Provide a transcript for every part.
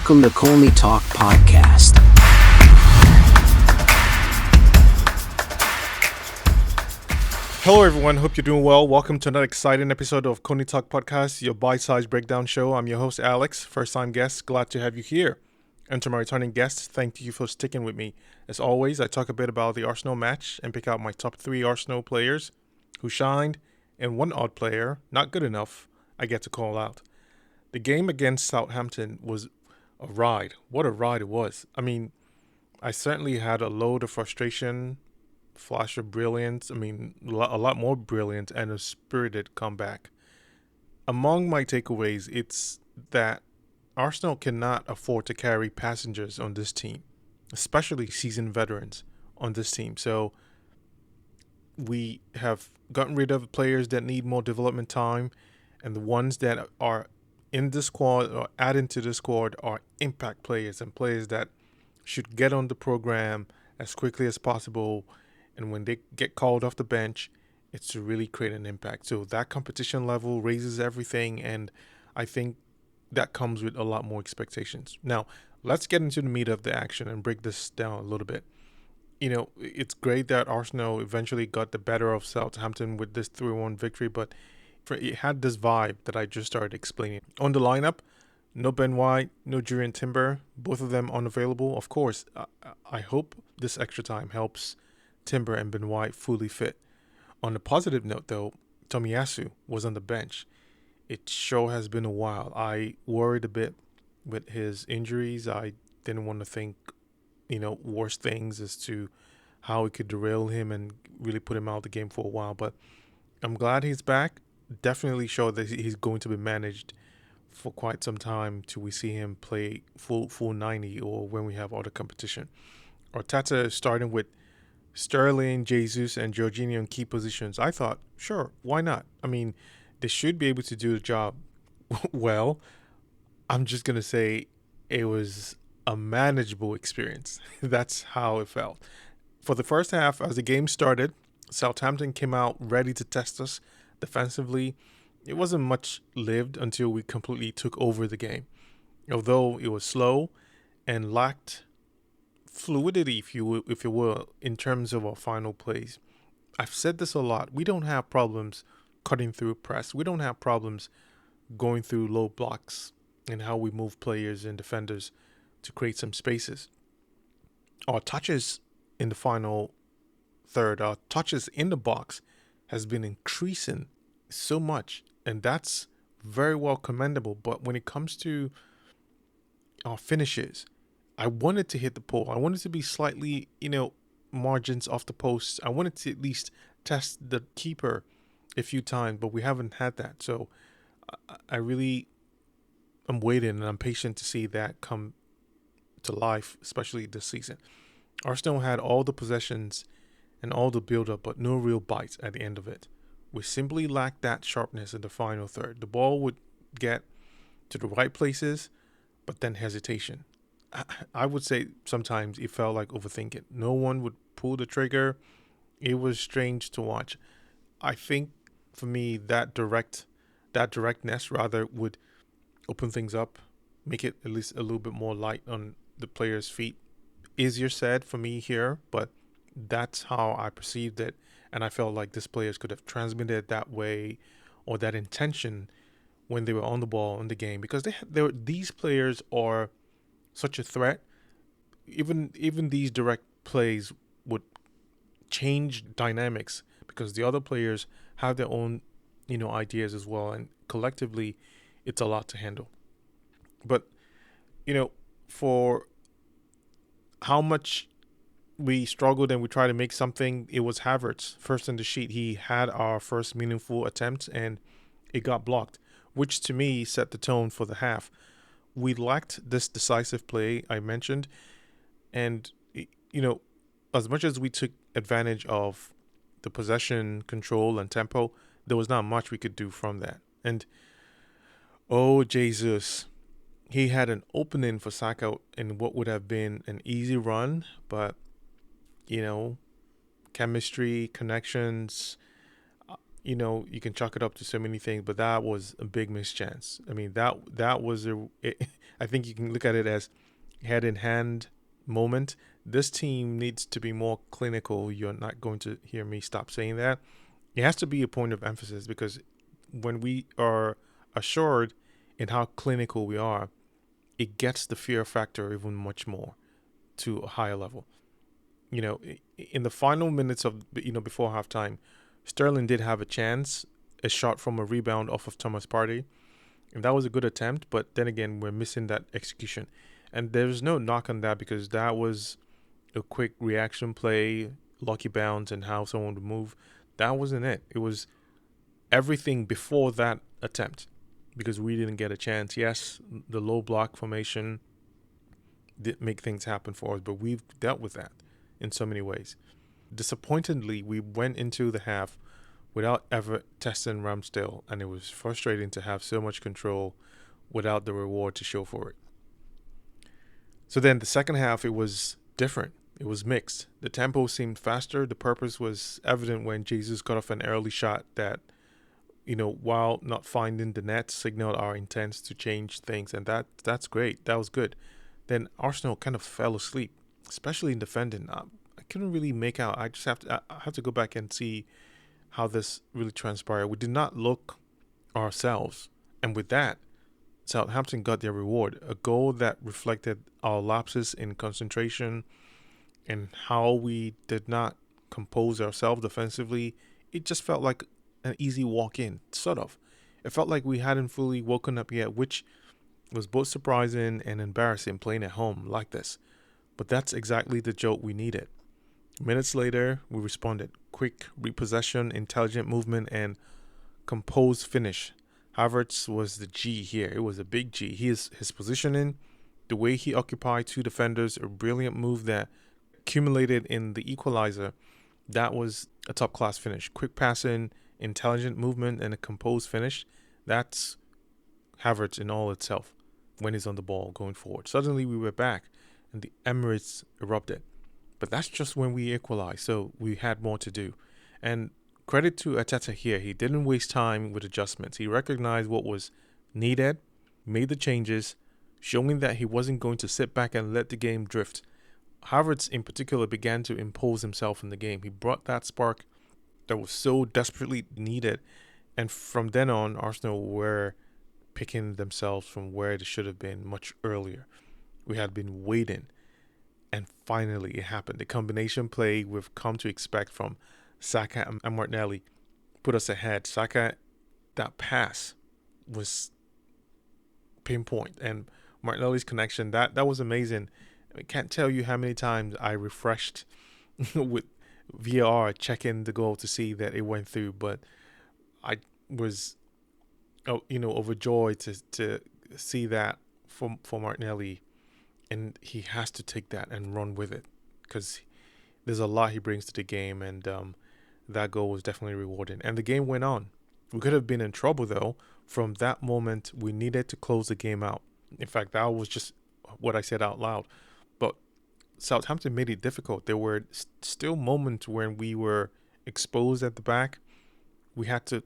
Welcome to Colney Talk Podcast. Hello everyone, hope you're doing well. Welcome to another exciting episode of Colney Talk Podcast, your bite-sized breakdown show. I'm your host Alex, first-time guest, glad to have you here. And to my returning guests, thank you for sticking with me. As always, I talk a bit about the Arsenal match and pick out my top 3 Arsenal players who shined and one odd player, not good enough, I get to call out. The game against Southampton was a ride. What a ride it was. I mean, I certainly had a load of frustration, flash of brilliance, a lot more brilliant, and a spirited comeback. Among my takeaways, it's that Arsenal cannot afford to carry passengers on this team, especially seasoned veterans on this team. So we have gotten rid of players that need more development time, and the ones that are in the squad or adding to the squad are impact players and players that should get on the program as quickly as possible. And when they get called off the bench, it's to really create an impact. So that competition level raises everything, and I think that comes with a lot more expectations. Now, let's get into the meat of the action and break this down a little bit. You know, it's great that Arsenal eventually got the better of Southampton with this 3-1 victory, but it had this vibe that I just started explaining. On the lineup, no Ben White, no Jurriën Timber, both of them unavailable. Of course, I hope this extra time helps Timber and Ben White fully fit. On a positive note, though, Tomiyasu was on the bench. It sure has been a while. I worried a bit with his injuries. I didn't want to think, worse things as to how it could derail him and really put him out of the game for a while. But I'm glad he's back. Definitely showed that he's going to be managed for quite some time till we see him play full 90 or when we have other competition. Arteta is starting with Sterling, Jesus, and Jorginho in key positions. I thought, sure, why not? I mean, they should be able to do the job well. I'm just going to say it was a manageable experience. That's how it felt. For the first half, as the game started, Southampton came out ready to test us defensively. It wasn't much lived until we completely took over the game. Although it was slow and lacked fluidity, if you will, in terms of our final plays. I've said this a lot. We don't have problems cutting through press. We don't have problems going through low blocks and how we move players and defenders to create some spaces. Our touches in the final third, our touches in the box has been increasing so much, and that's very well commendable. But when it comes to our finishes, I wanted to hit the pole. I wanted to be slightly, margins off the post. I wanted to at least test the keeper a few times, but we haven't had that. So I really am waiting and I'm patient to see that come to life, especially this season. Arsenal had all the possessions and all the build-up, but no real bites at the end of it. We simply lacked that sharpness in the final third. The ball would get to the right places, but then hesitation. I would say sometimes it felt like overthinking. No one would pull the trigger. It was strange to watch. I think for me that directness rather would open things up, make it at least a little bit more light on the players' feet. Easier said for me here, but that's how I perceived it, and I felt like these players could have transmitted it that way or that intention when they were on the ball in the game, because these players are such a threat. Even these direct plays would change dynamics because the other players have their own ideas as well, and collectively it's a lot to handle. But for how much we struggled and we tried to make something, it was Havertz first in the sheet. He had our first meaningful attempt and it got blocked, which to me set the tone for the half. We lacked this decisive play I mentioned, and as much as we took advantage of the possession, control, and tempo, there was not much we could do from that. And oh Jesus, he had an opening for Saka in what would have been an easy run, but chemistry, connections, you can chalk it up to so many things, but that was a big missed chance. I mean, that was I think you can look at it as head in hand moment. This team needs to be more clinical. You're not going to hear me stop saying that. It has to be a point of emphasis, because when we are assured in how clinical we are, it gets the fear factor even much more to a higher level. In the final minutes of, before halftime, Sterling did have a chance, a shot from a rebound off of Thomas Partey, and that was a good attempt. But then again, we're missing that execution, and there's no knock on that, because that was a quick reaction play, lucky bounce, and how someone would move. That wasn't it. It was everything before that attempt, because we didn't get a chance. Yes, the low block formation did make things happen for us, but we've dealt with that in so many ways. Disappointingly, we went into the half without ever testing Ramsdale, and it was frustrating to have so much control without the reward to show for it. So then the second half, it was different. It was mixed. The tempo seemed faster. The purpose was evident when Jesus got off an early shot that, while not finding the net, signaled our intent to change things, and that's great. That was good. Then Arsenal kind of fell asleep, especially in defending. I couldn't really make out. I have to go back and see how this really transpired. We did not look ourselves, and with that, Southampton got their reward. A goal that reflected our lapses in concentration and how we did not compose ourselves defensively. It just felt like an easy walk-in, sort of. It felt like we hadn't fully woken up yet, which was both surprising and embarrassing playing at home like this. But that's exactly the jolt we needed. Minutes later, we responded. Quick repossession, intelligent movement, and composed finish. Havertz was the G here. It was a big G. His positioning, the way he occupied two defenders, a brilliant move that accumulated in the equalizer. That was a top-class finish. Quick passing, intelligent movement, and a composed finish. That's Havertz in all itself when he's on the ball going forward. Suddenly we were back and the Emirates erupted. But that's just when we equalized, so we had more to do. And credit to Arteta here. He didn't waste time with adjustments. He recognized what was needed, made the changes, showing that he wasn't going to sit back and let the game drift. Havertz in particular began to impose himself in the game. He brought that spark that was so desperately needed. And from then on, Arsenal were picking themselves from where they should have been much earlier. We had been waiting. And finally, it happened. The combination play we've come to expect from Saka and Martinelli put us ahead. Saka, that pass was pinpoint. And Martinelli's connection, that was amazing. I can't tell you how many times I refreshed with VAR checking the goal to see that it went through. But I was, overjoyed to see that for Martinelli. And he has to take that and run with it, because there's a lot he brings to the game, and that goal was definitely rewarding. And the game went on. We could have been in trouble, though. From that moment, we needed to close the game out. In fact, that was just what I said out loud. But Southampton made it difficult. There were still moments when we were exposed at the back. We had to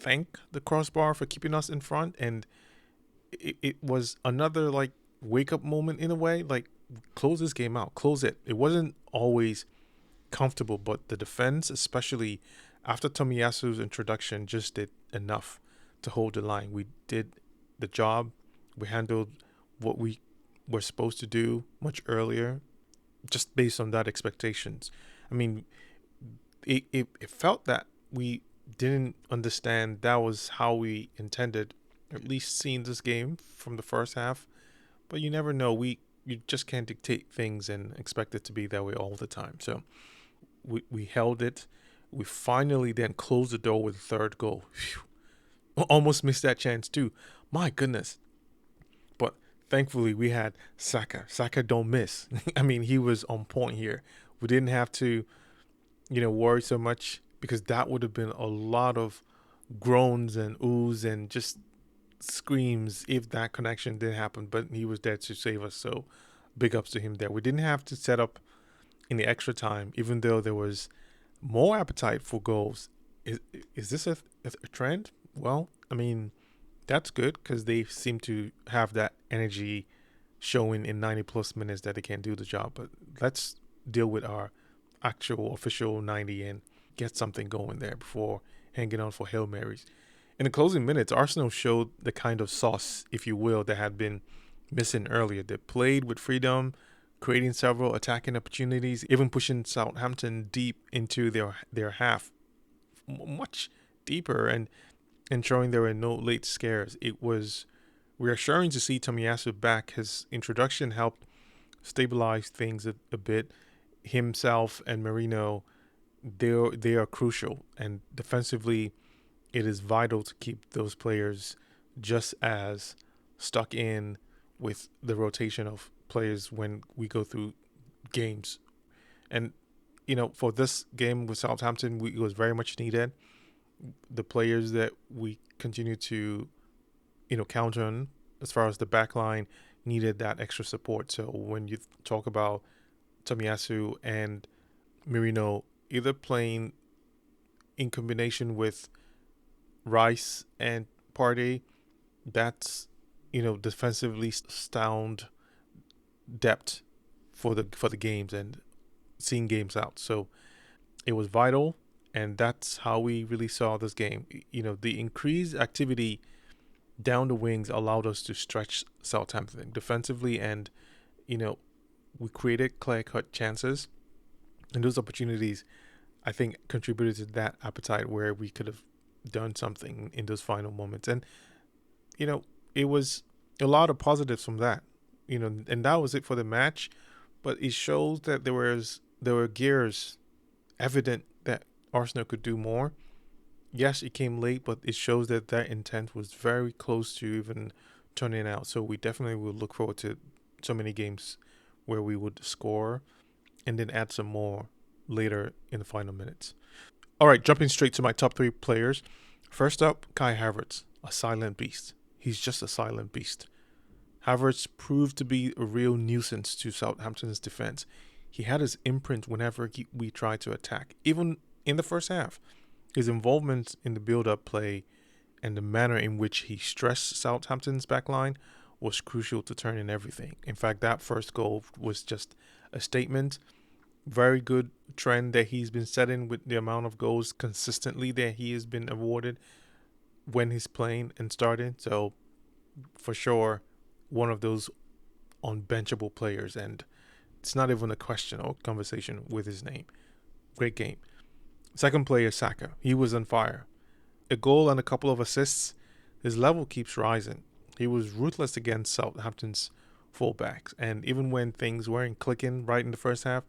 thank the crossbar for keeping us in front, and it was another, wake-up moment in a way. Close this game out. Close it. It wasn't always comfortable, but the defense, especially after Tomiyasu's introduction, just did enough to hold the line. We did the job. We handled what we were supposed to do much earlier, just based on that expectations. I mean, it felt that we didn't understand that was how we intended, at least seeing this game from the first half. But you never know. You just can't dictate things and expect it to be that way all the time. So we held it. We finally then closed the door with the third goal. Phew. Almost missed that chance too. My goodness. But thankfully we had Saka. Saka don't miss. I mean, he was on point here. We didn't have to, worry so much, because that would have been a lot of groans and oohs and just screams if that connection didn't happen. But he was there to save us, so big ups to him there. We didn't have to set up in the extra time, even though there was more appetite for goals is is this a trend? Well, I mean, that's good because they seem to have that energy showing in 90 plus minutes that they can do the job. But let's deal with our actual official 90 and get something going there before hanging on for Hail Marys. In the closing minutes, Arsenal showed the kind of sauce, if you will, that had been missing earlier. They played with freedom, creating several attacking opportunities, even pushing Southampton deep into their half, much deeper, and ensuring there were no late scares. It was reassuring to see Tomiyasu back. His introduction helped stabilize things a bit. Himself and Marino, they are crucial, and defensively, it is vital to keep those players just as stuck in with the rotation of players when we go through games. And for this game with Southampton, it was very much needed. The players that we continue to count on as far as the back line needed that extra support. So when you talk about Tomiyasu and Merino either playing in combination with Rice and Partey, that's defensively sound depth for the games and seeing games out. So it was vital, and that's how we really saw this game. The increased activity down the wings allowed us to stretch Southampton defensively, and we created clear-cut chances, and those opportunities, I think, contributed to that appetite where we could have done something in those final moments. And it was a lot of positives from that. And that was it for the match. But it shows that there were gears evident that Arsenal could do more. Yes, it came late, but it shows that intent was very close to even turning out. So we definitely will look forward to so many games where we would score and then add some more later in the final minutes. All right, jumping straight to my top 3 players. First up, Kai Havertz, a silent beast. He's just a silent beast. Havertz proved to be a real nuisance to Southampton's defense. He had his imprint whenever we tried to attack, even in the first half. His involvement in the build-up play and the manner in which he stressed Southampton's backline was crucial to turning everything. In fact, that first goal was just a statement. Very good trend that he's been setting with the amount of goals consistently that he has been awarded when he's playing and starting. So for sure, one of those unbenchable players, and it's not even a question or conversation with his name. Great game. Second player, Saka. He was on fire. A goal and a couple of assists. His level keeps rising. He was ruthless against Southampton's fullbacks, and even when things weren't clicking right in the first half,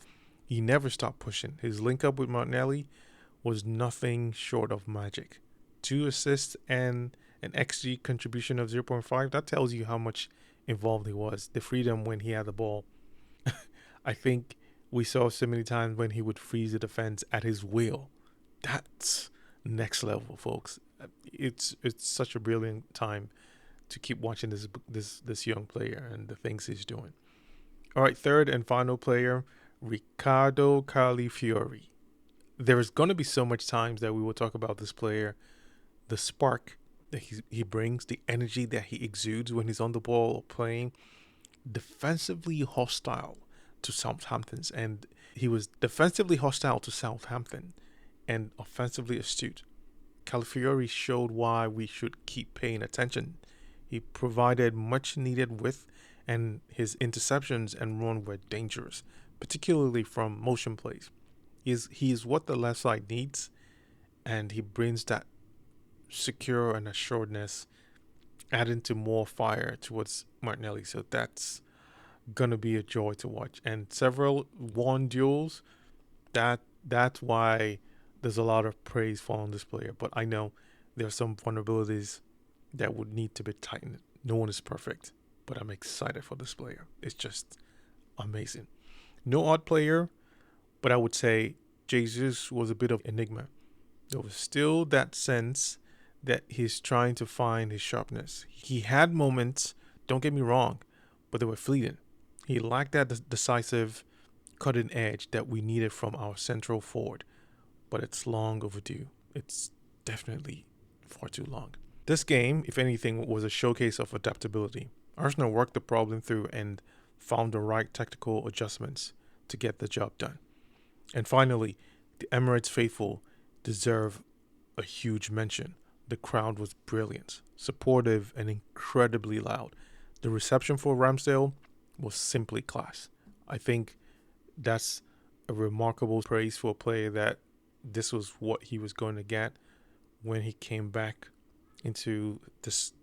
he never stopped pushing. His link up with Martinelli was nothing short of magic. 2 assists and an XG contribution of 0.5. That tells you how much involved he was. The freedom when he had the ball. I think we saw so many times when he would freeze the defense at his will. That's next level, folks. It's such a brilliant time to keep watching this young player and the things he's doing. All right, third and final player, Ricardo Calafiori. There is going to be so much times that we will talk about this player, the spark that he brings, the energy that he exudes when he's on the ball or playing. Defensively hostile to Southampton's, and he was defensively hostile to Southampton and offensively astute. Calafiori showed why we should keep paying attention. He provided much needed width, and his interceptions and run were dangerous, particularly from motion plays. He is what the left side needs, and he brings that secure and assuredness, adding to more fire towards Martinelli. So that's gonna be a joy to watch. And several won duels. That's why there's a lot of praise for on this player. But I know there are some vulnerabilities that would need to be tightened. No one is perfect, but I'm excited for this player. It's just amazing. No odd player, but I would say Jesus was a bit of enigma. There was still that sense that he's trying to find his sharpness. He had moments, don't get me wrong, but they were fleeting. He lacked that decisive cutting edge that we needed from our central forward, but it's long overdue. It's definitely far too long. This game, if anything, was a showcase of adaptability. Arsenal worked the problem through and found the right tactical adjustments to get the job done. And finally, the Emirates faithful deserve a huge mention. The crowd was brilliant, supportive, and incredibly loud. The reception for Ramsdale was simply class. I think that's a remarkable praise for a player that this was what he was going to get when he came back into this,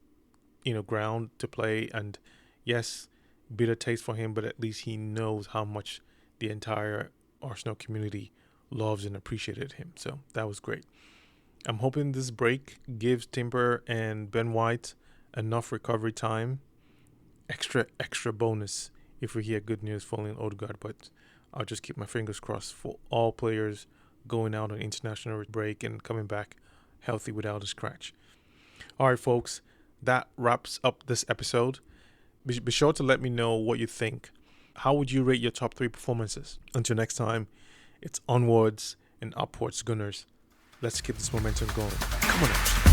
ground to play. And yes, bitter taste for him, but at least he knows how much the entire Arsenal community loves and appreciated him. So that was great. I'm hoping this break gives Timber and Ben White enough recovery time. Extra bonus if we hear good news following Odegaard, but I'll just keep my fingers crossed for all players going out on international break and coming back healthy without a scratch. All right, folks, that wraps up this episode. Be sure to let me know what you think. How would you rate your top 3 performances? Until next time, it's onwards and upwards, Gunners. Let's keep this momentum going. Come on, Arsenal.